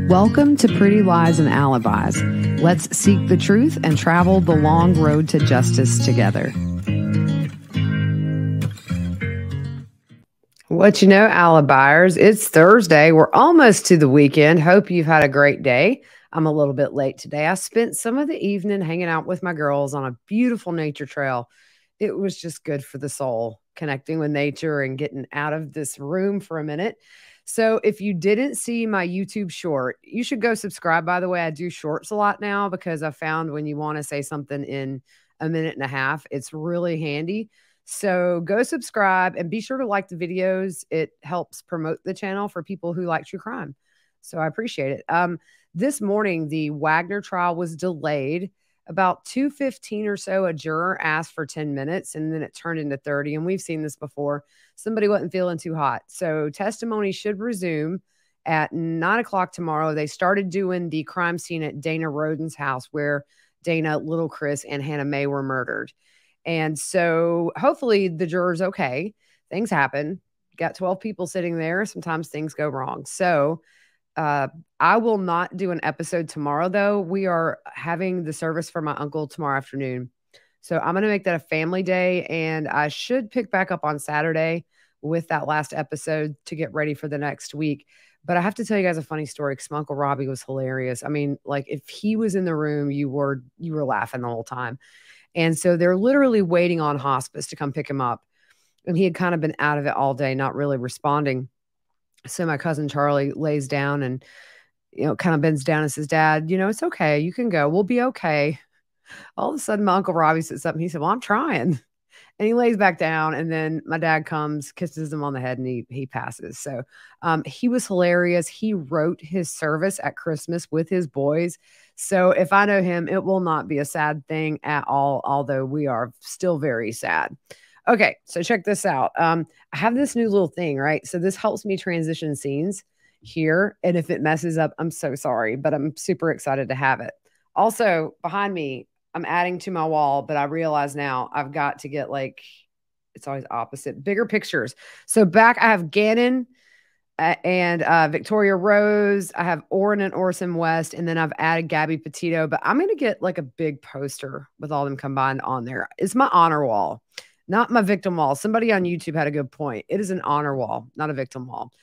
Welcome to Pretty Lies and Alibis. Let's seek the truth and travel the long road to justice together. What you know, Alibiers, it's Thursday. We're almost to the weekend. Hope you've had a great day. I'm a little bit late today. I spent some of the evening hanging out with my girls on a beautiful nature trail. It was just good for the soul, connecting with nature and getting out of this room for a minute. So if you didn't see my YouTube short, you should go subscribe. By the way, I do shorts a lot now because I found when you want to say something in a minute and a half, it's really handy. So go subscribe and be sure to like the videos. It helps promote the channel for people who like true crime. So I appreciate it. This morning, the Wagner trial was delayed. About 2:15 or so, a juror asked for 10 minutes, and then it turned into 30. And we've seen this before. Somebody wasn't feeling too hot. So testimony should resume at 9 o'clock tomorrow. They started doing the crime scene at Dana Roden's house where Dana, Little Chris, and Hannah Mae were murdered. And so hopefully the juror's okay. Things happen. Got 12 people sitting there. Sometimes things go wrong. So I will not do an episode tomorrow, though. We are having the service for my uncle tomorrow afternoon. So I'm going to make that a family day, and I should pick back up on Saturday with that last episode to get ready for the next week. But I have to tell you guys a funny story because my Uncle Robbie was hilarious. I mean, like if he was in the room, you were laughing the whole time. And so they're literally waiting on hospice to come pick him up. And he had kind of been out of it all day, not really responding. So my cousin Charlie lays down and, kind of bends down and says, "Dad, it's okay. You can go. We'll be okay." All of a sudden, my Uncle Robbie said something. He said, "Well, I'm trying." And he lays back down. And then my dad comes, kisses him on the head, and he passes. So he was hilarious. He wrote his service at Christmas with his boys. So if I know him, it will not be a sad thing at all, although we are still very sad. Okay, so check this out. I have this new little thing, right? So this helps me transition scenes here. And if it messes up, I'm so sorry, but I'm super excited to have it. Also, behind me, I'm adding to my wall, but I realize now I've got to get it's always opposite, bigger pictures. So back, I have Gannon and Victoria Rose. I have Orrin and Orson West, and then I've added Gabby Petito, but I'm going to get a big poster with all them combined on there. It's my honor wall. Not my victim wall. Somebody on YouTube had a good point. It is an honor wall, not a victim wall.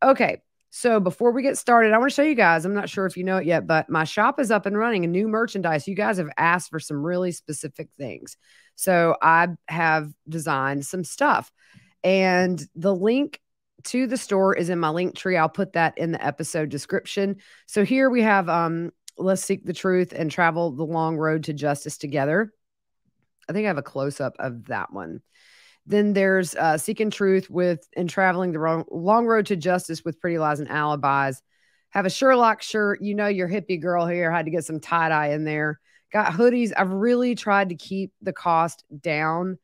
Okay, so before we get started, I want to show you guys, I'm not sure if you know it yet, but my shop is up and running, a new merchandise. You guys have asked for some really specific things. So I have designed some stuff. And the link to the store is in my link tree. I'll put that in the episode description. So here we have Let's Seek the Truth and Travel the Long Road to Justice Together. I think I have a close-up of that one. Then there's Seeking Truth and Traveling the Long Road to Justice with Pretty Lies and Alibis. Have a Sherlock shirt. Your hippie girl here. Had to get some tie-dye in there. Got hoodies. I've really tried to keep the cost down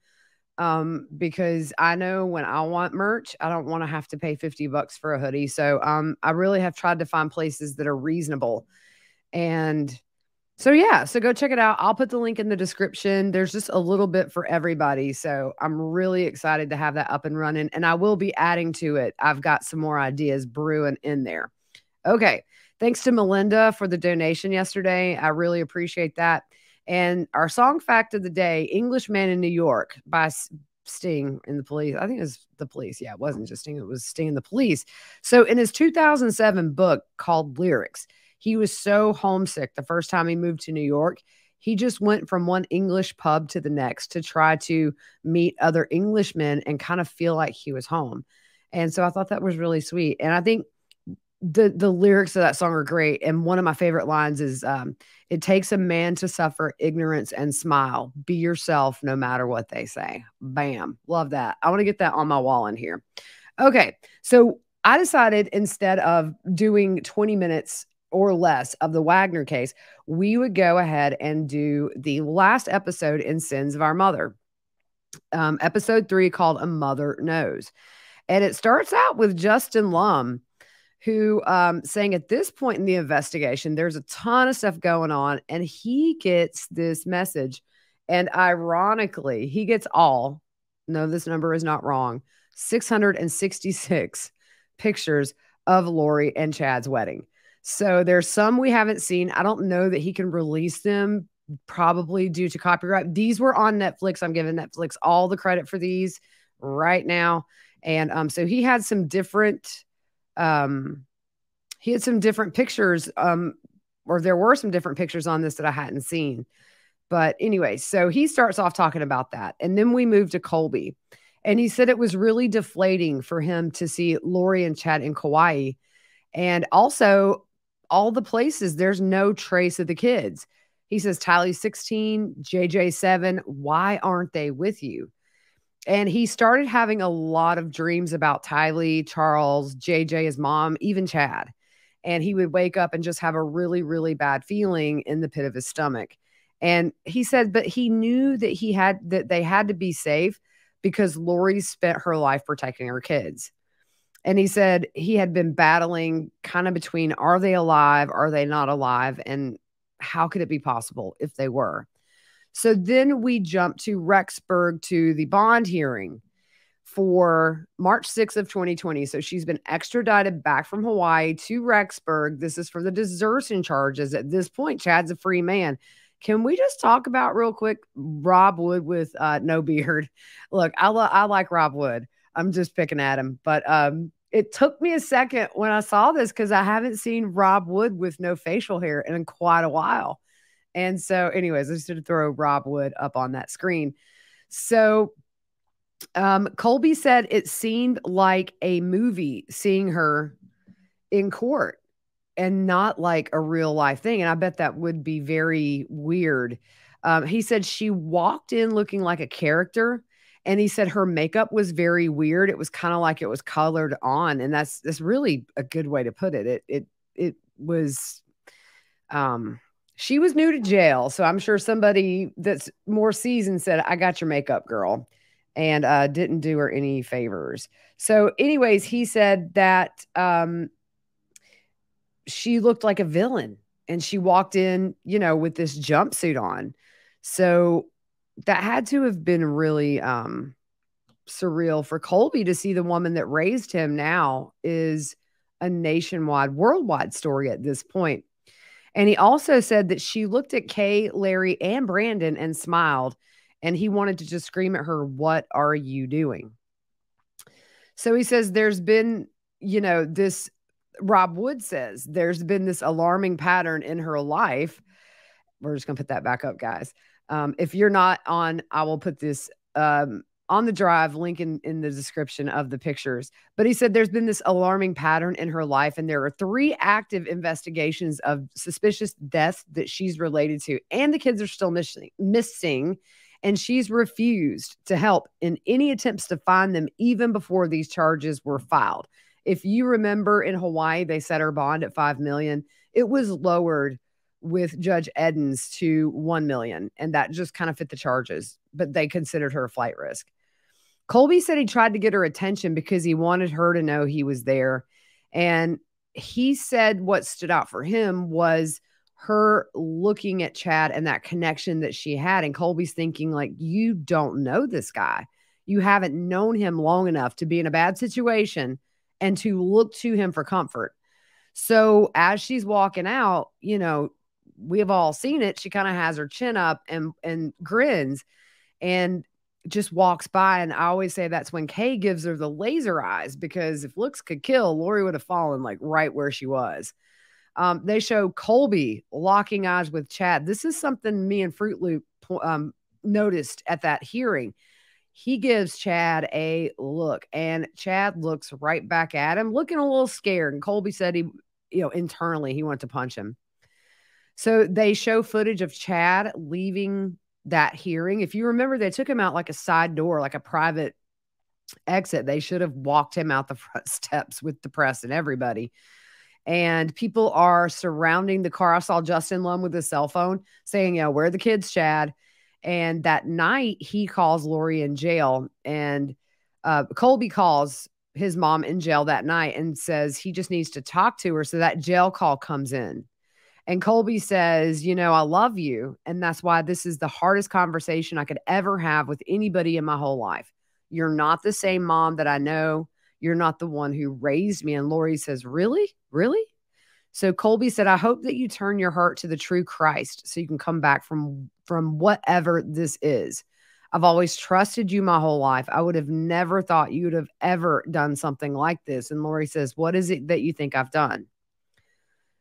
because I know when I want merch, I don't want to have to pay $50 for a hoodie. So I really have tried to find places that are reasonable. And so go check it out. I'll put the link in the description. There's just a little bit for everybody. So I'm really excited to have that up and running, and I will be adding to it. I've got some more ideas brewing in there. Okay. Thanks to Melinda for the donation yesterday. I really appreciate that. And our song fact of the day, Englishman in New York by Sting and the Police. I think it was the Police. Yeah, it wasn't just Sting. It was Sting and the Police. So in his 2007 book called Lyrics, he was so homesick the first time he moved to New York. He just went from one English pub to the next to try to meet other Englishmen and kind of feel like he was home. And so I thought that was really sweet. And I think the lyrics of that song are great. And one of my favorite lines is, "It takes a man to suffer ignorance and smile. Be yourself no matter what they say." Bam. Love that. I want to get that on my wall in here. Okay. So I decided instead of doing 20 minutes or less of the Wagner case, we would go ahead and do the last episode in Sins of Our Mother, episode 3 called A Mother Knows. And it starts out with Justin Lum, who saying at this point in the investigation, there's a ton of stuff going on, and he gets this message. And ironically, he gets no, this number is not wrong, 666 pictures of Lori and Chad's wedding. So there's some we haven't seen. I don't know that he can release them, probably due to copyright. These were on Netflix. I'm giving Netflix all the credit for these right now. And so he had some different um pictures, or there were some different pictures on this that I hadn't seen. But anyway, so he starts off talking about that. And then we move to Colby. And he said it was really deflating for him to see Lori and Chad in Kauai. And also, all the places, there's no trace of the kids. He says, Tylee's 16, JJ 7. Why aren't they with you? And he started having a lot of dreams about Tylee, Charles, JJ, his mom, even Chad. And he would wake up and just have a really, really bad feeling in the pit of his stomach. And he said, but he knew that they had to be safe because Lori spent her life protecting her kids. And he said he had been battling kind of between, are they alive? Are they not alive? And how could it be possible if they were? So then we jump to Rexburg to the bond hearing for March 6th of 2020. So she's been extradited back from Hawaii to Rexburg. This is for the desertion charges. At this point, Chad's a free man. Can we just talk about real quick Rob Wood with no beard? Look, I like Rob Wood. I'm just picking at him. But it took me a second when I saw this because I haven't seen Rob Wood with no facial hair in quite a while. And so anyways, I just had to throw Rob Wood up on that screen. So Colby said it seemed like a movie seeing her in court and not like a real life thing. And I bet that would be very weird. He said she walked in looking like a character. And he said her makeup was very weird. It was kind of like it was colored on. And that's really a good way to put it. It was, she was new to jail. So I'm sure somebody that's more seasoned said, I got your makeup, girl. And didn't do her any favors. So anyways, he said that she looked like a villain and she walked in, with this jumpsuit on. So that had to have been really surreal for Colby to see the woman that raised him now is a nationwide, worldwide story at this point. And he also said that she looked at Kay, Larry, and Brandon and smiled. And he wanted to just scream at her, what are you doing? So he says there's been, this, Rob Wood says there's been this alarming pattern in her life. We're just going to put that back up, guys. If you're not on, I will put this on the drive, link in the description of the pictures. But he said there's been this alarming pattern in her life, and there are 3 active investigations of suspicious deaths that she's related to, and the kids are still missing. And she's refused to help in any attempts to find them even before these charges were filed. If you remember in Hawaii, they set her bond at $5 million. It was lowered with Judge Edens to $1 million. And that just kind of fit the charges, but they considered her a flight risk. Colby said he tried to get her attention because he wanted her to know he was there. And he said what stood out for him was her looking at Chad and that connection that she had. And Colby's thinking, like, you don't know this guy. You haven't known him long enough to be in a bad situation and to look to him for comfort. So as she's walking out, we have all seen it. She kind of has her chin up and grins and just walks by. And I always say that's when Kay gives her the laser eyes, because if looks could kill, Lori would have fallen like right where she was. They show Colby locking eyes with Chad. This is something me and Fruit Loop noticed at that hearing. He gives Chad a look, and Chad looks right back at him, looking a little scared. And Colby said he, internally he wanted to punch him. So they show footage of Chad leaving that hearing. If you remember, they took him out like a side door, like a private exit. They should have walked him out the front steps with the press and everybody. And people are surrounding the car. I saw Justin Lum with his cell phone saying, where are the kids, Chad? And that night he calls Lori in jail, and Colby calls his mom in jail that night and says he just needs to talk to her. So that jail call comes in, and Colby says, I love you. And that's why this is the hardest conversation I could ever have with anybody in my whole life. You're not the same mom that I know. You're not the one who raised me. And Lori says, really? Really? So Colby said, I hope that you turn your heart to the true Christ so you can come back from whatever this is. I've always trusted you my whole life. I would have never thought you would have ever done something like this. And Lori says, what is it that you think I've done?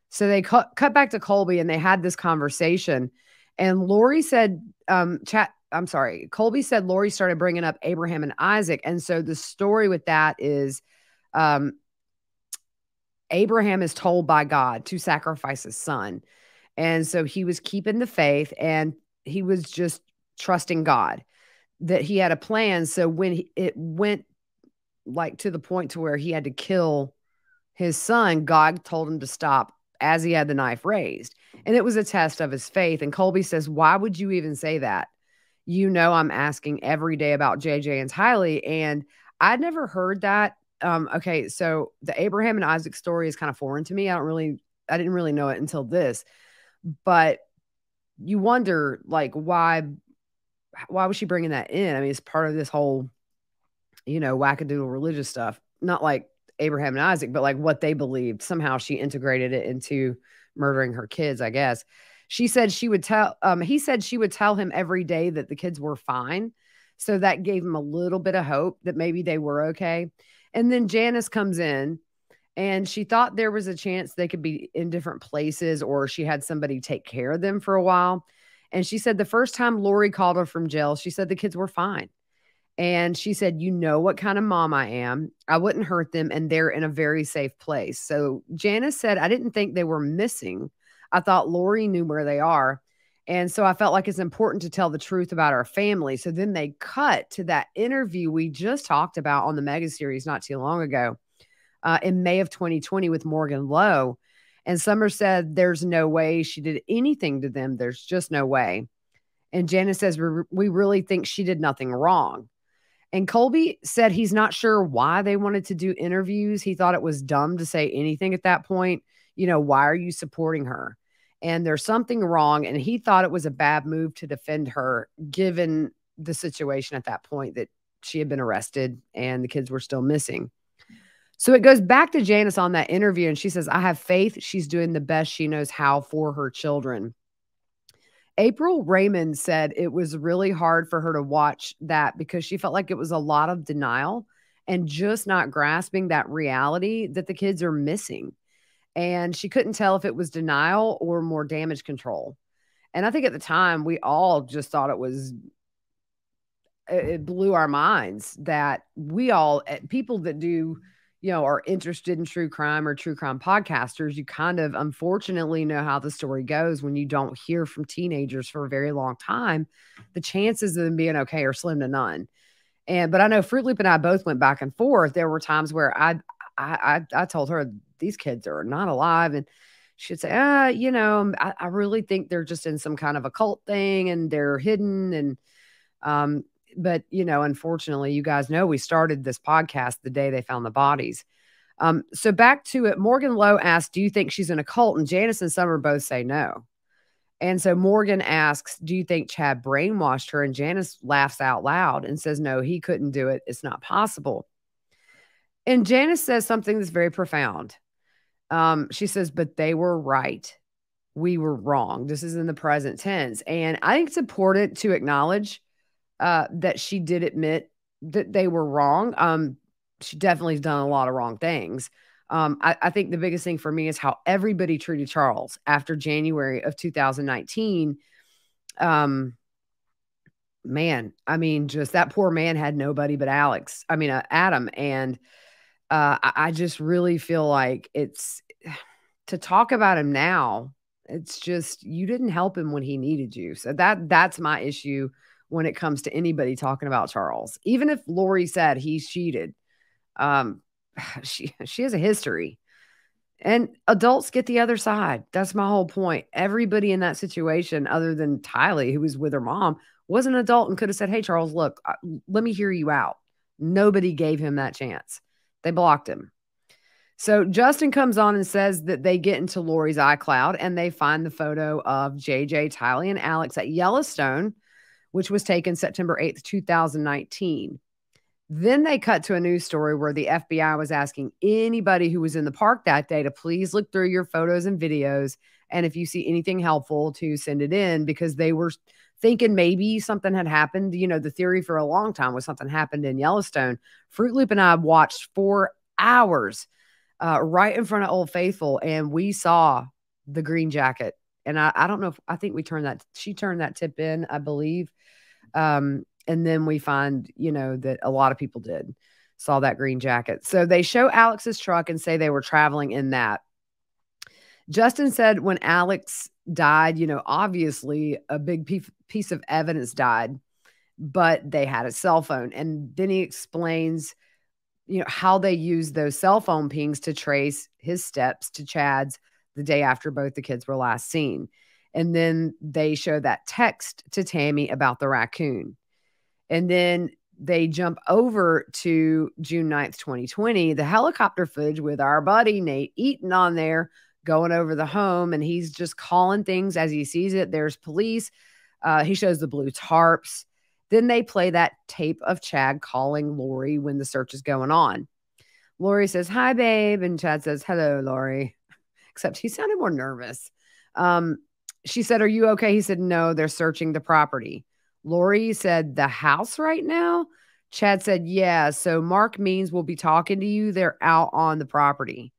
So they cut back to Colby and they had this conversation. And Lori said, Colby said Lori started bringing up Abraham and Isaac. And so the story with that is Abraham is told by God to sacrifice his son. And so he was keeping the faith and he was just trusting God that he had a plan. So when it went like to the point to where he had to kill his son, God told him to stop as he had the knife raised. And it was a test of his faith. And Colby says, why would you even say that? You know, I'm asking every day about JJ and Tylee. And I'd never heard that. Okay, so the Abraham and Isaac story is kind of foreign to me. I didn't really know it until this. But you wonder, like, why was she bringing that in? I mean, it's part of this whole, wackadoodle religious stuff. Not like Abraham and Isaac, but like what they believed. Somehow she integrated it into murdering her kids, I guess. He said she would tell him every day that the kids were fine. So that gave him a little bit of hope that maybe they were okay. And then Janice comes in and she thought there was a chance they could be in different places or she had somebody take care of them for a while. And she said the first time Lori called her from jail, she said the kids were fine. And she said, you know what kind of mom I am. I wouldn't hurt them and they're in a very safe place. So Janice said, I didn't think they were missing. I thought Lori knew where they are. And so I felt like it's important to tell the truth about our family. So then they cut to that interview we just talked about on the Mega series not too long ago in May of 2020 with Morgan Lowe. And Summer said, there's no way she did anything to them. There's just no way. And Janice says, we really think she did nothing wrong. And Colby said he's not sure why they wanted to do interviews. He thought it was dumb to say anything at that point. Why are you supporting her? And there's something wrong. And he thought it was a bad move to defend her, given the situation at that point that she had been arrested and the kids were still missing. So it goes back to Janice on that interview. And she says, I have faith she's doing the best she knows how for her children. April Raymond said it was really hard for her to watch that because she felt like it was a lot of denial and just not grasping that reality that the kids are missing. And she couldn't tell if it was denial or more damage control. And I think at the time we all just thought it blew our minds that people that do, are interested in true crime or true crime podcasters, you kind of unfortunately know how the story goes when you don't hear from teenagers for a very long time. The chances of them being okay are slim to none. But I know Fruit Loop and I both went back and forth. There were times where I told her these kids are not alive. And she'd say, I really think they're just in some kind of occult thing and they're hidden. And, but unfortunately, you guys know we started this podcast the day they found the bodies. So back to it, Morgan Lowe asked, do you think she's in a cult? And Janice and Summer both say no. And so Morgan asks, do you think Chad brainwashed her? And Janice laughs out loud and says, no, he couldn't do it. It's not possible. And Janice says something that's very profound. She says, but they were right. We were wrong. This is in the present tense. And I think it's important to acknowledge that she did admit that they were wrong. She definitely has done a lot of wrong things. I think the biggest thing for me is how everybody treated Charles after January of 2019. Man, I mean, just that poor man had nobody but Adam. And I just really feel like to talk about him now, it's just, you didn't help him when he needed you. So that's my issue when it comes to anybody talking about Charles. Even if Lori said he's cheated, she has a history. And adults get the other side. That's my whole point. Everybody in that situation, other than Tylee, who was with her mom, was an adult and could have said, hey, Charles, look, let me hear you out. Nobody gave him that chance. They blocked him. So Justin comes on and says that they get into Lori's iCloud and they find the photo of JJ, Tylee, and Alex at Yellowstone, which was taken September 8th, 2019. Then they cut to a news story where the FBI was asking anybody who was in the park that day to please look through your photos and videos. And if you see anything helpful, to send it in, because they were thinking maybe something had happened. You know, the theory for a long time was something happened in Yellowstone. Fruit Loop and I watched 4 hours right in front of Old Faithful, and we saw the green jacket. And I don't know if I think she turned that tip in, I believe. And then we find, that a lot of people saw that green jacket. So they show Alex's truck and say they were traveling in that. Justin said when Alex died, obviously a big piece of evidence died, but they had a cell phone. And then he explains, how they used those cell phone pings to trace his steps to Chad's the day after both the kids were last seen. And then they show that text to Tammy about the raccoon. And then they jump over to June 9th, 2020, the helicopter footage with our buddy Nate Eaton on there going over the home. And he's just calling things as he sees it. There's police. He shows the blue tarps. Then they play that tape of Chad calling Lori when the search is going on. Lori says, "Hi, babe." And Chad says, "Hello, Lori." Except he sounded more nervous. She said, "Are you okay?" He said, "No, they're searching the property." Lori said, "The house right now?" Chad said, "Yeah, so Mark Means will be talking to you. They're out on the property."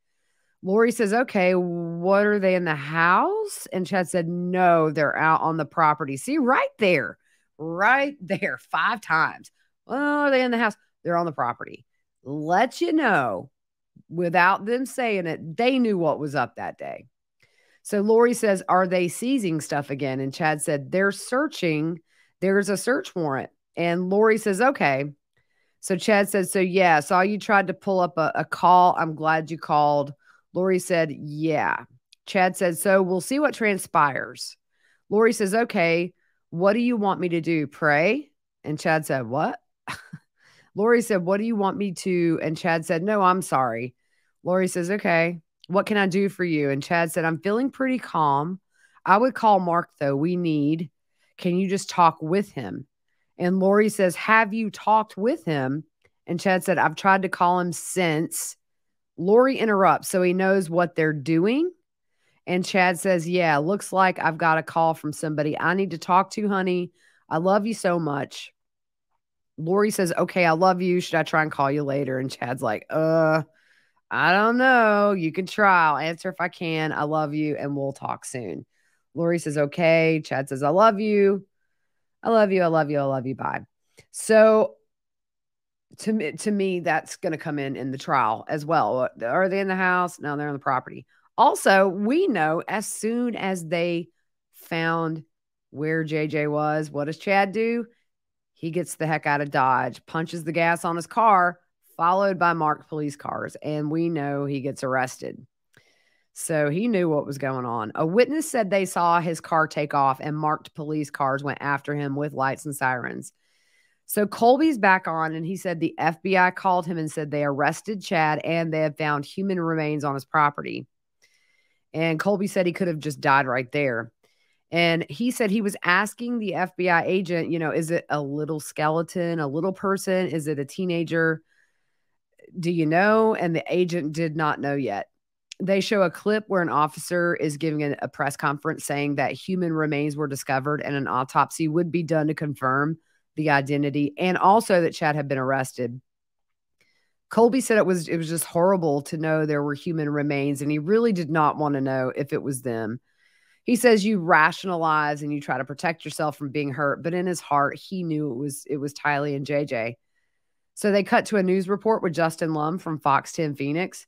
Lori says, "Okay, what, are they in the house?" And Chad said, "No, they're out on the property." See, right there, 5 times. "Oh, are they in the house?" They're on the property. Let you know, without them saying it, they knew what was up that day. So Lori says, "Are they seizing stuff again?" And Chad said, "They're searching. There's a search warrant." And Lori says, "Okay." So Chad said, "So yeah, saw you tried to pull up a call. I'm glad you called." Lori said, "Yeah." Chad said, "So we'll see what transpires." Lori says, "Okay, what do you want me to do? Pray?" And Chad said, "What?" Lori said, "What do you want me to?" And Chad said, "No, I'm sorry." Lori says, "Okay, what can I do for you?" And Chad said, "I'm feeling pretty calm. I would call Mark, though. Can you just talk with him?" And Lori says, "Have you talked with him?" And Chad said, "I've tried to call him since." Lori interrupts, so he knows what they're doing. And Chad says, "Yeah, looks like I've got a call from somebody I need to talk to, honey. I love you so much." Lori says, "Okay, I love you. Should I try and call you later?" And Chad's like, I don't know. You can try. I'll answer if I can. I love you, and we'll talk soon." Lori says, "Okay." Chad says, "I love you. I love you. I love you. I love you. Bye." So to me, that's going to come in the trial as well. Are they in the house? No, they're on the property. Also, we know as soon as they found where JJ was, what does Chad do? He gets the heck out of Dodge, punches the gas on his car, followed by marked police cars, and we know he gets arrested. So he knew what was going on. A witness said they saw his car take off and marked police cars went after him with lights and sirens. So Colby's back on, and he said the FBI called him and said they arrested Chad and they have found human remains on his property. And Colby said he could have just died right there. And he said he was asking the FBI agent, is it a little skeleton, a little person? Is it a teenager? Do you know? And the agent did not know yet. They show a clip where an officer is giving a press conference saying that human remains were discovered and an autopsy would be done to confirm the identity, and also that Chad had been arrested. Colby said it was just horrible to know there were human remains, and he really did not want to know if it was them. He says you rationalize and you try to protect yourself from being hurt, but in his heart, he knew it was Tylee and JJ. So they cut to a news report with Justin Lum from Fox 10 Phoenix,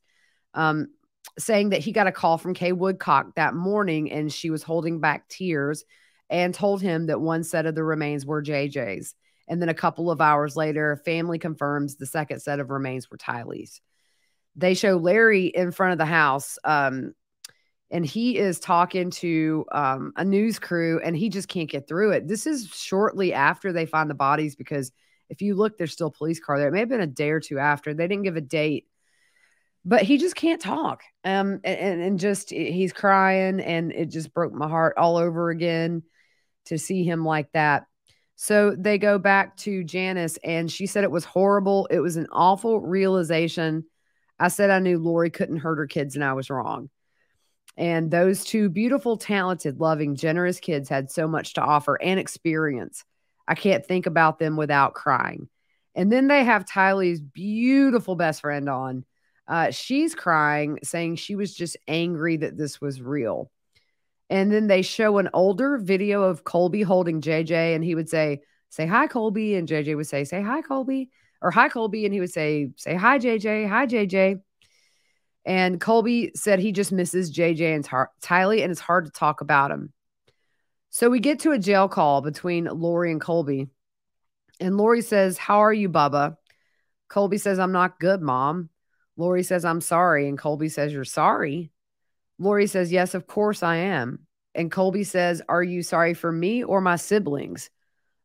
saying that he got a call from Kay Woodcock that morning, and she was holding back tears and told him that one set of the remains were JJ's. And then a couple of hours later, family confirms the second set of remains were Tylee's. They show Larry in front of the house, and he is talking to a news crew, and he just can't get through it. This is shortly after they find the bodies, because if you look, there's still a police car there. It may have been a day or two after. They didn't give a date. But he just can't talk. And just he's crying, and it just broke my heart all over again to see him like that. So they go back to Janice, and she said it was horrible. It was an awful realization. I said I knew Lori couldn't hurt her kids, and I was wrong. And those two beautiful, talented, loving, generous kids had so much to offer and experience. I can't think about them without crying. And then they have Tylee's beautiful best friend on. She's crying, saying she was just angry that this was real. And then they show an older video of Colby holding JJ, and he would say hi, Colby. And JJ would say hi, Colby, or hi, Colby. And he would say hi, JJ, hi, JJ. And Colby said he just misses JJ and Tylee, and it's hard to talk about him. So we get to a jail call between Lori and Colby. And Lori says, "How are you, Bubba?" Colby says, "I'm not good, Mom." Lori says, "I'm sorry." And Colby says, "You're sorry?" Lori says, "Yes, of course I am." And Colby says, "Are you sorry for me or my siblings?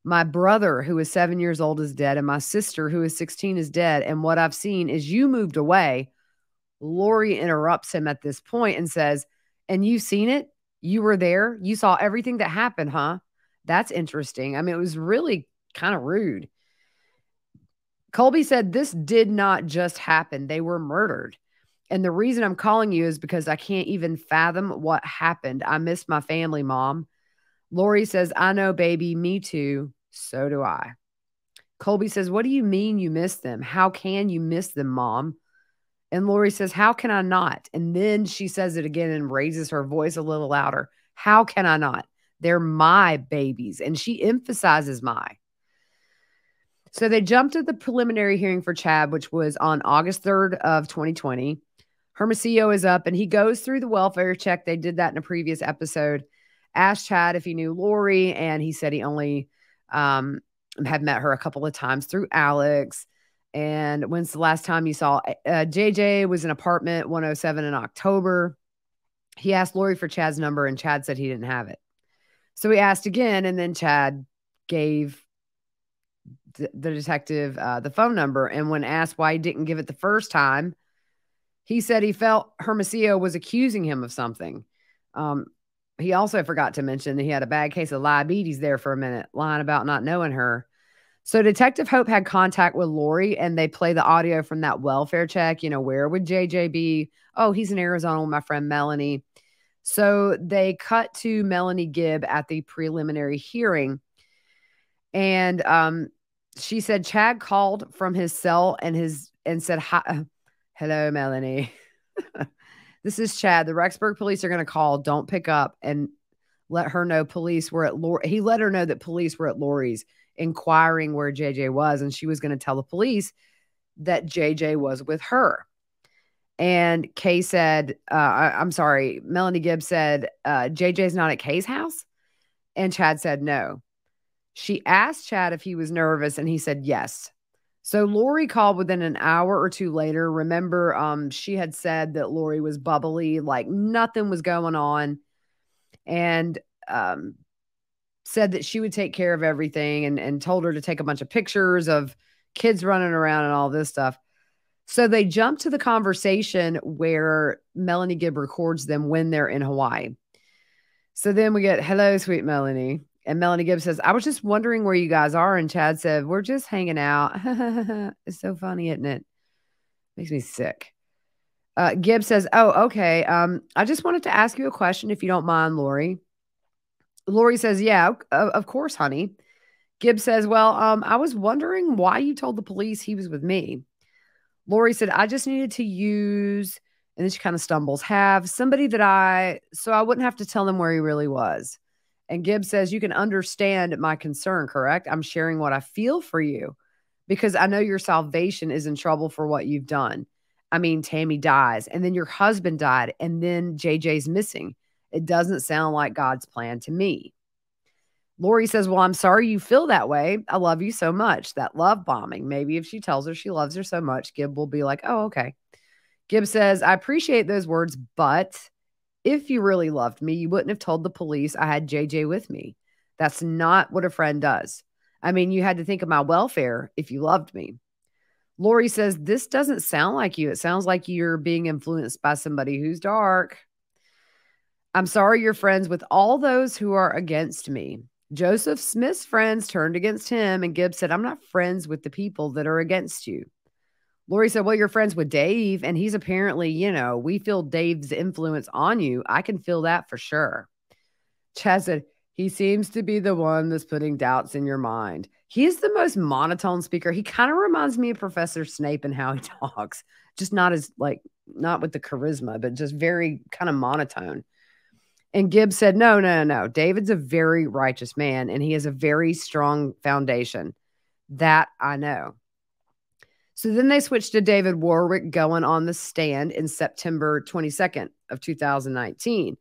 My brother, who is 7 years old, is dead, and my sister, who is 16, is dead. And what I've seen is you moved away." Lori interrupts him at this point and says, "And you've seen it? You were there? You saw everything that happened, huh? That's interesting." I mean, it was really kind of rude. Colby said, "This did not just happen. They were murdered. And the reason I'm calling you is because I can't even fathom what happened. I miss my family, Mom." Lori says, "I know, baby. Me too. So do I." Colby says, "What do you mean you miss them? How can you miss them, Mom?" And Lori says, "How can I not?" And then she says it again and raises her voice a little louder. "How can I not? They're my babies." And she emphasizes my. So they jumped to the preliminary hearing for Chad, which was on August 3rd of 2020. Hermosillo is up, and he goes through the welfare check. They did that in a previous episode. Asked Chad if he knew Lori, and he said he only had met her a couple of times through Alex. And when's the last time you saw JJ? Was in apartment 107 in October. He asked Lori for Chad's number, and Chad said he didn't have it. So he asked again, and then Chad gave the detective the phone number. And when asked why he didn't give it the first time, he said he felt Hermosillo was accusing him of something. He also forgot to mention that he had a bad case of diabetes there for a minute, lying about not knowing her. So Detective Hope had contact with Lori, and they play the audio from that welfare check. You know, where would JJ be? Oh, he's in Arizona with my friend Melanie. So they cut to Melanie Gibb at the preliminary hearing. And she said Chad called from his cell and said, "Hi, hello, Melanie. This is Chad. The Rexburg police are going to call. Don't pick up." And let her know police were at Lori. He let her know that police were at Lori's inquiring where JJ was, and she was going to tell the police that JJ was with her. And Kay said, Melanie Gibbs said, JJ's not at Kay's house? And Chad said no. She asked Chad if he was nervous, and he said yes. So Lori called within an hour or two later. Remember, she had said that Lori was bubbly, like nothing was going on, and said that she would take care of everything, and told her to take a bunch of pictures of kids running around and all this stuff. So they jump to the conversation where Melanie Gibb records them when they're in Hawaii. So then we get, "Hello, sweet Melanie." And Melanie Gibb says, "I was just wondering where you guys are." And Chad said, "We're just hanging out." It's so funny, isn't it? Makes me sick. Gibb says, "Oh, okay. I just wanted to ask you a question, if you don't mind, Lori." Lori says, "Yeah, of course, honey." Gibb says, "Well, I was wondering why you told the police he was with me." Lori said, "I just needed to use," and then she kind of stumbles, "have somebody so I wouldn't have to tell them where he really was." And Gibb says, "You can understand my concern, correct? I'm sharing what I feel for you because I know your salvation is in trouble for what you've done. I mean, Tammy dies, and then your husband died, and then JJ's missing. It doesn't sound like God's plan to me." Lori says, "Well, I'm sorry you feel that way. I love you so much." That love bombing. Maybe if she tells her she loves her so much, Gibb will be like, "Oh, okay." Gibb says, "I appreciate those words, but if you really loved me, you wouldn't have told the police I had JJ with me. That's not what a friend does. I mean, you had to think of my welfare if you loved me." Lori says, "This doesn't sound like you. It sounds like you're being influenced by somebody who's dark. I'm sorry you're friends with all those who are against me. Joseph Smith's friends turned against him, and Gibbs said, I'm not friends with the people that are against you. Lori said, well, you're friends with Dave, and he's apparently, we feel Dave's influence on you. I can feel that for sure. Chad said, he seems to be the one that's putting doubts in your mind. He's the most monotone speaker. He kind of reminds me of Professor Snape in how he talks, just not not with the charisma, but just very kind of monotone. And Gibbs said, no. David's a very righteous man, and he has a very strong foundation. That I know. So then they switched to David Warwick going on the stand in September 22nd of 2019.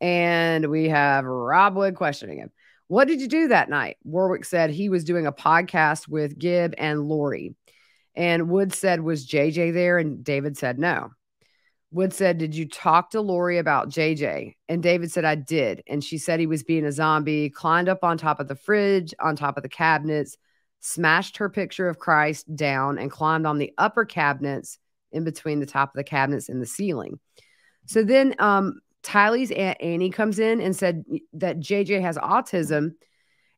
And we have Rob Wood questioning him. What did you do that night? Warwick said he was doing a podcast with Gibb and Lori. And Wood said, was JJ there? And David said, no. Wood said, did you talk to Lori about JJ? And David said, I did. And she said he was being a zombie, climbed up on top of the fridge, on top of the cabinets, smashed her picture of Christ down, and climbed on the upper cabinets in between the top of the cabinets and the ceiling. So then Tylee's Aunt Annie comes in and said that JJ has autism,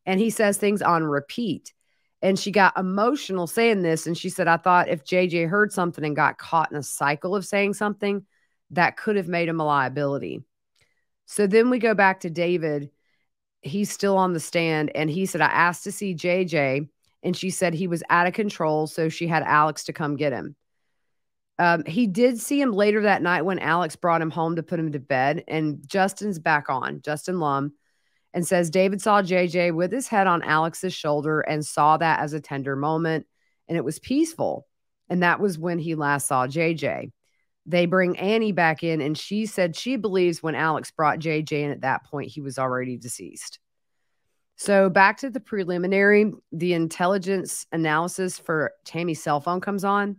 and he says things on repeat. And she got emotional saying this, and she said, I thought if JJ heard something and got caught in a cycle of saying something, that could have made him a liability. So then we go back to David. He's still on the stand, and he said, I asked to see JJ, and she said he was out of control, so she had Alex to come get him. He did see him later that night when Alex brought him home to put him to bed, and Justin's back on, Justin Lum, and says David saw JJ with his head on Alex's shoulder and saw that as a tender moment, and it was peaceful. And that was when he last saw JJ. They bring Annie back in, and she said she believes when Alex brought JJ in at that point, he was already deceased. So back to the preliminary, the intelligence analysis for Tammy's cell phone comes on,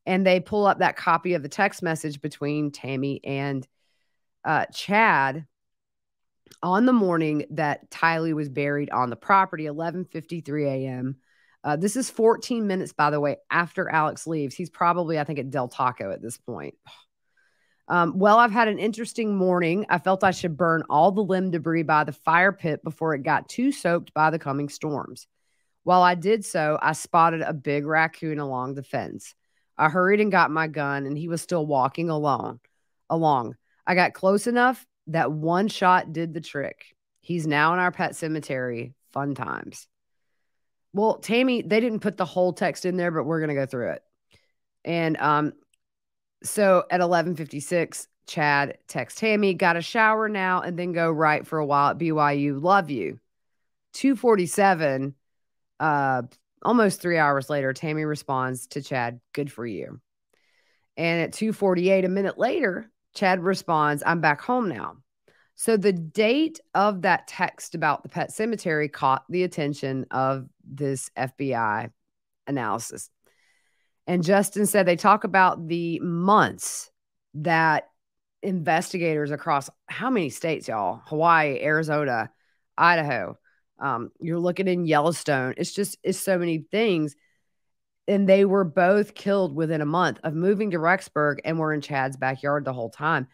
and they pull up that copy of the text message between Tammy and Chad on the morning that Tylee was buried on the property, 11:53 a.m. This is 14 minutes, by the way, after Alex leaves. He's probably, I think, at Del Taco at this point. Well, I've had an interesting morning. I felt I should burn all the limb debris by the fire pit before it got too soaked by the coming storms. While I did so, I spotted a big raccoon along the fence. I hurried and got my gun, and he was still walking along. I got close enough that one shot did the trick. He's now in our pet cemetery. Fun times. Well, Tammy, they didn't put the whole text in there, but we're going to go through it. And so at 11:56, Chad texts Tammy, got a shower now and then go right for a while at BYU. Love you. 2:47, almost 3 hours later, Tammy responds to Chad, good for you. And at 2:48, a minute later, Chad responds, I'm back home now. So the date of that text about the pet cemetery caught the attention of this FBI analysis. And Justin said they talk about the months that investigators across how many states, y'all? Hawaii, Arizona, Idaho. You're looking in Yellowstone. It's so many things. And they were both killed within a month of moving to Rexburg and were in Chad's backyard the whole time.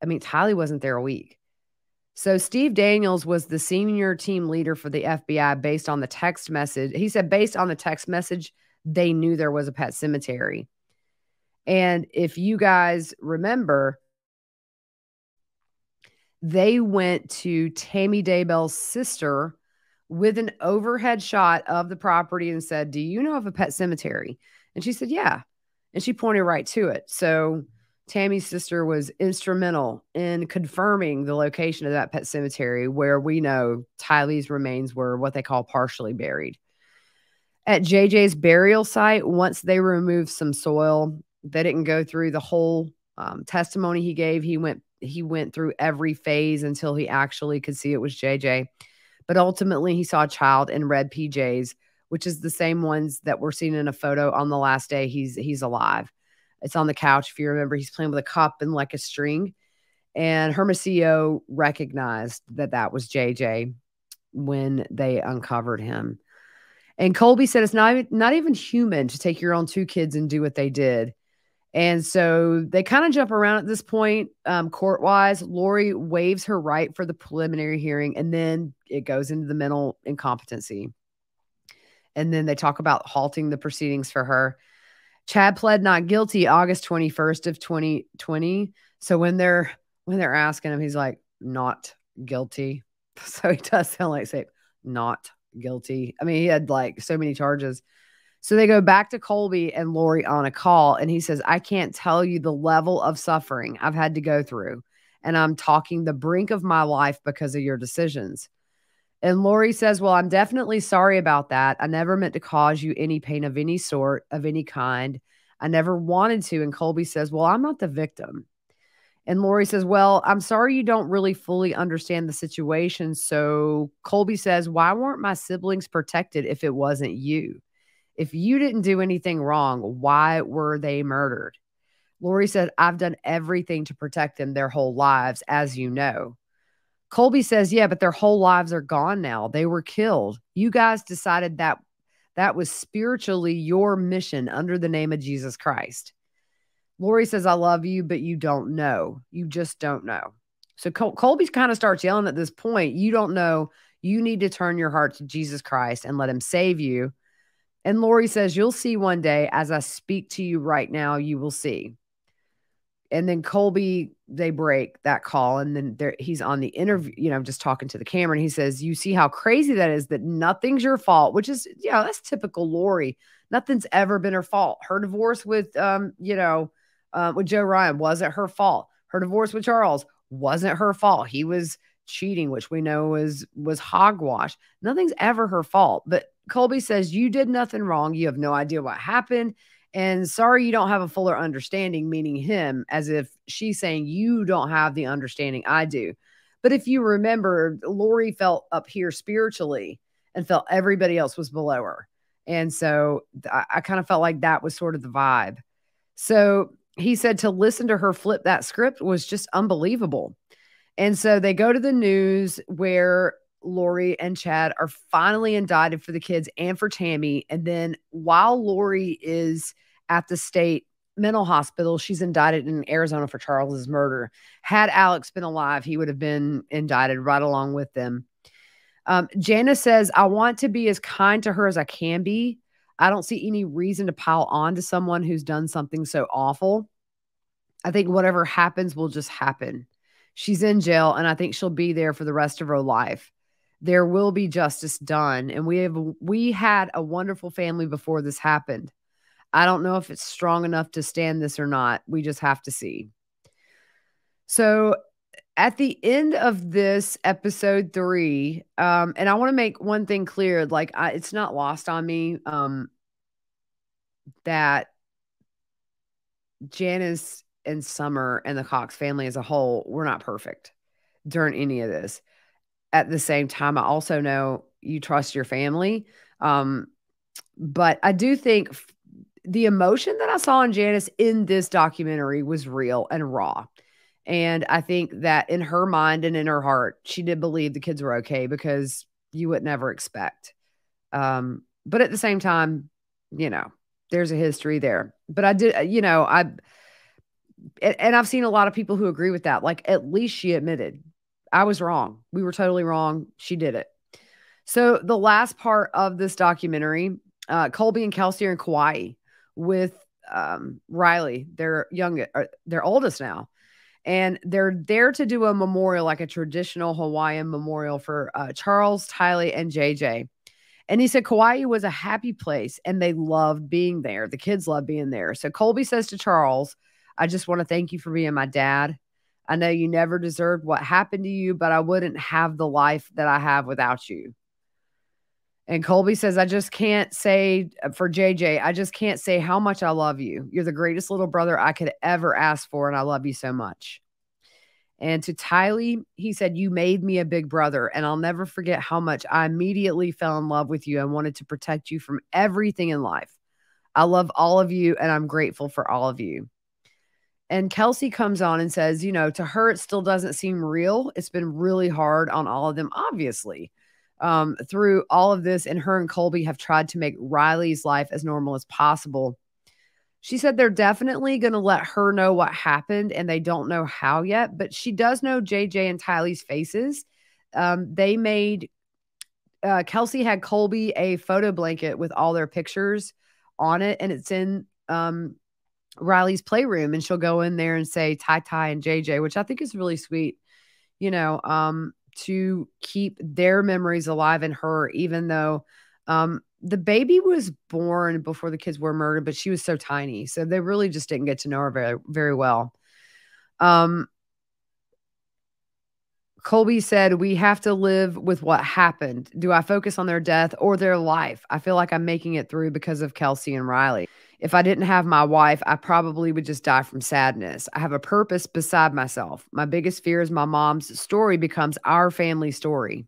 I mean, Tylee wasn't there a week. So Steve Daniels was the senior team leader for the FBI based on the text message. He said based on the text message, they knew there was a pet cemetery. And if you guys remember, they went to Tammy Daybell's sister with an overhead shot of the property and said, do you know of a pet cemetery? And she said, yeah. And she pointed right to it. So Tammy's sister was instrumental in confirming the location of that pet cemetery where we know Tylee's remains were what they call partially buried. At JJ's burial site, once they removed some soil, they didn't go through the whole testimony he gave. He went through every phase until he actually could see it was JJ. But ultimately, he saw a child in red PJs, which is the same ones that were seen in a photo on the last day he's alive. It's on the couch. If you remember, he's playing with a cup and like a string. And Hermosillo recognized that was JJ when they uncovered him. And Colby said it's not even human to take your own two kids and do what they did. And so they kind of jump around at this point, court-wise. Lori waives her right for the preliminary hearing, and then it goes into the mental incompetency. And then they talk about halting the proceedings for her. Chad pled not guilty August 21st of 2020. So when they're asking him, he's like, not guilty. So he does sound like, say, not guilty. I mean, he had like so many charges. So they go back to Colby and Lori on a call, and he says, I can't tell you the level of suffering I've had to go through, and I'm talking the brink of my life because of your decisions. And Lori says, well, I'm definitely sorry about that. I never meant to cause you any pain of any sort, of any kind. I never wanted to. And Colby says, well, I'm not the victim. And Lori says, well, I'm sorry you don't really fully understand the situation. So Colby says, why weren't my siblings protected if it wasn't you? If you didn't do anything wrong, why were they murdered? Lori said, I've done everything to protect them their whole lives, as you know. Colby says, yeah, but their whole lives are gone now. They were killed. You guys decided that was spiritually your mission under the name of Jesus Christ. Lori says, I love you, but you don't know. You just don't know. So Colby kind of starts yelling at this point. You don't know. You need to turn your heart to Jesus Christ and let him save you. And Lori says, you'll see one day as I speak to you right now, you will see. And then Colby, they break that call. And then he's on the interview, just talking to the camera. And he says, you see how crazy that is, that nothing's your fault, which is, that's typical Lori. Nothing's ever been her fault. Her divorce with Joe Ryan wasn't her fault. Her divorce with Charles wasn't her fault. He was cheating, which we know was hogwash. Nothing's ever her fault. But Colby says, you did nothing wrong. You have no idea what happened. And sorry, you don't have a fuller understanding, meaning him, as if she's saying you don't have the understanding I do. But if you remember, Lori felt up here spiritually and felt everybody else was below her. And so I kind of felt like that was sort of the vibe. So he said to listen to her flip that script was just unbelievable. And so they go to the news where Lori and Chad are finally indicted for the kids and for Tammy. And then while Lori is at the state mental hospital, she's indicted in Arizona for Charles's murder. Had Alex been alive, he would have been indicted right along with them. Janice says, I want to be as kind to her as I can be. I don't see any reason to pile on to someone who's done something so awful. I think whatever happens will just happen. She's in jail, and I think she'll be there for the rest of her life. There will be justice done. And we had a wonderful family before this happened. I don't know if it's strong enough to stand this or not. We just have to see. So at the end of this episode 3, and I want to make one thing clear, like it's not lost on me that Janice and Summer and the Cox family as a whole were not perfect during any of this. At the same time, I also know you trust your family. But I do think the emotion that I saw in Janice in this documentary was real and raw. And I think that in her mind and in her heart, she did believe the kids were okay, because you would never expect. But at the same time, there's a history there. But I did, and I've seen a lot of people who agree with that. Like, at least she admitted, I was wrong. We were totally wrong. She did it. So the last part of this documentary, Colby and Kelsey are in Kauai with Riley, their oldest now. And they're there to do a memorial, like a traditional Hawaiian memorial for Charles, Tylee, and JJ. And he said Kauai was a happy place and they loved being there. The kids loved being there. So Colby says to Charles, I just want to thank you for being my dad. I know you never deserved what happened to you, but I wouldn't have the life that I have without you. And Colby says, I just can't say, for JJ, I just can't say how much I love you. You're the greatest little brother I could ever ask for, and I love you so much. And to Tylee, he said, you made me a big brother, and I'll never forget how much I immediately fell in love with you and wanted to protect you from everything in life. I love all of you, and I'm grateful for all of you. And Kelsey comes on and says, to her, it still doesn't seem real. It's been really hard on all of them, obviously, through all of this. And her and Colby have tried to make Riley's life as normal as possible. She said they're definitely going to let her know what happened and they don't know how yet, but she does know JJ and Tylee's faces. They made Kelsey had Colby a photo blanket with all their pictures on it, and it's in Riley's playroom, and she'll go in there and say Ty Ty and JJ, which I think is really sweet, to keep their memories alive in her, even though the baby was born before the kids were murdered, but she was so tiny. So they really just didn't get to know her very, very well. Colby said, we have to live with what happened. Do I focus on their death or their life? I feel like I'm making it through because of Kelsey and Riley. If I didn't have my wife, I probably would just die from sadness. I have a purpose beside myself. My biggest fear is my mom's story becomes our family story.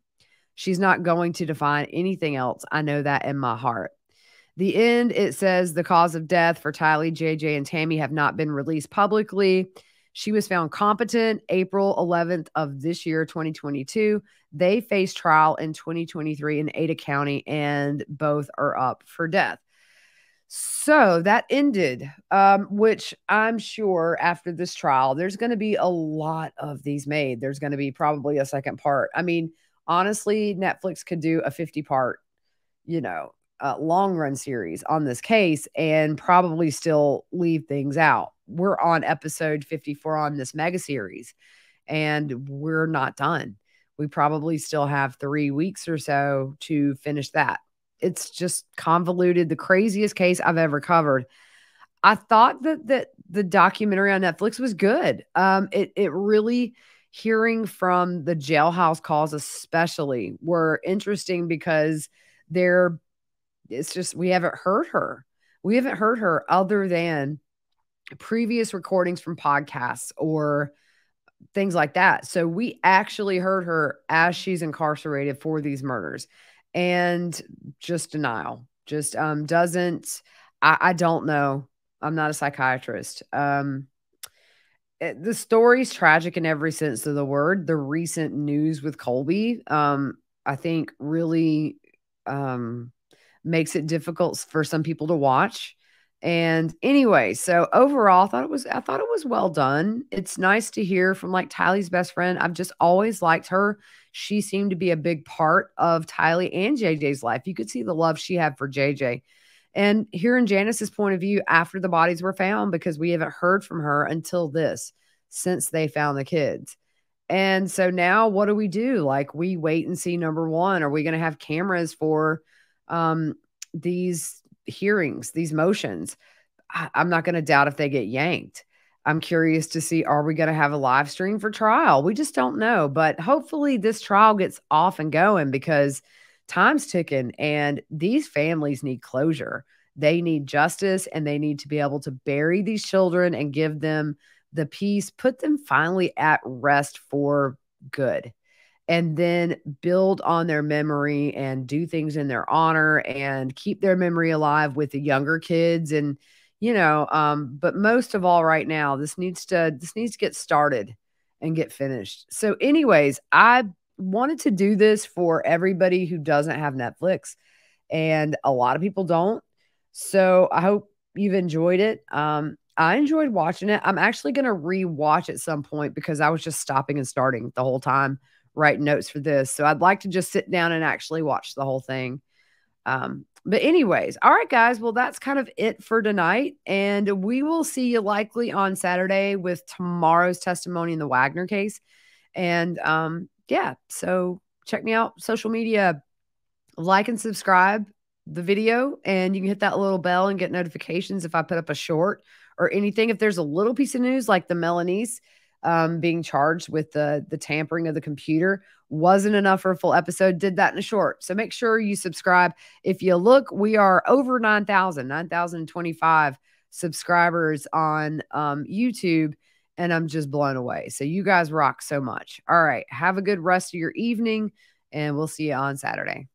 She's not going to define anything else. I know that in my heart. The end, it says the cause of death for Tylee, JJ, and Tammy have not been released publicly. She was found competent April 11th of this year, 2022. They face trial in 2023 in Ada County, and both are up for death. So that ended, which I'm sure after this trial, there's going to be a lot of these made. There's going to be probably a second part. I mean, honestly, Netflix could do a 50-part, long run series on this case and probably still leave things out. We're on episode 54 on this mega series, and we're not done. We probably still have 3 weeks or so to finish that. It's just convoluted, the craziest case I've ever covered. I thought that the documentary on Netflix was good. It really, hearing from the jailhouse calls especially, were interesting because it's just, we haven't heard her. We haven't heard her other than previous recordings from podcasts or things like that. So we actually heard her as she's incarcerated for these murders, and just denial. Just doesn't. I don't know. I'm not a psychiatrist. The story's tragic in every sense of the word. The recent news with Colby, I think, really makes it difficult for some people to watch. And anyway, so overall, I thought it was well done. It's nice to hear from like Tylee's best friend. I've just always liked her. She seemed to be a big part of Tylee and JJ's life. You could see the love she had for JJ. And hearing Janice's point of view after the bodies were found, because we haven't heard from her until since they found the kids. And so now what do we do? Like, we wait and see, number one, are we going to have cameras for these hearings, these motions? I'm not going to doubt if they get yanked. I'm curious to see, are we going to have a live stream for trial? We just don't know. But hopefully this trial gets off and going, because time's ticking and these families need closure. They need justice, and they need to be able to bury these children and give them the peace, put them finally at rest for good, and then build on their memory and do things in their honor and keep their memory alive with the younger kids. And, but most of all right now, this needs to get started and get finished. So anyways, I wanted to do this for everybody who doesn't have Netflix, and a lot of people don't. So I hope you've enjoyed it. I enjoyed watching it. I'm actually going to rewatch at some point, because I was just stopping and starting the whole time writing notes for this. So I'd like to just sit down and actually watch the whole thing. But anyways, all right, guys. Well, that's kind of it for tonight. And we will see you likely on Saturday with tomorrow's testimony in the Wagner case. And yeah, so check me out, social media, like and subscribe the video, and you can hit that little bell and get notifications if I put up a short or anything. If there's a little piece of news like the Melanese being charged with the tampering of the computer, wasn't enough for a full episode, did that in a short. So make sure you subscribe. If you look, we are over 9,025 subscribers on YouTube, and I'm just blown away. So you guys rock so much. All right, have a good rest of your evening, and we'll see you on Saturday.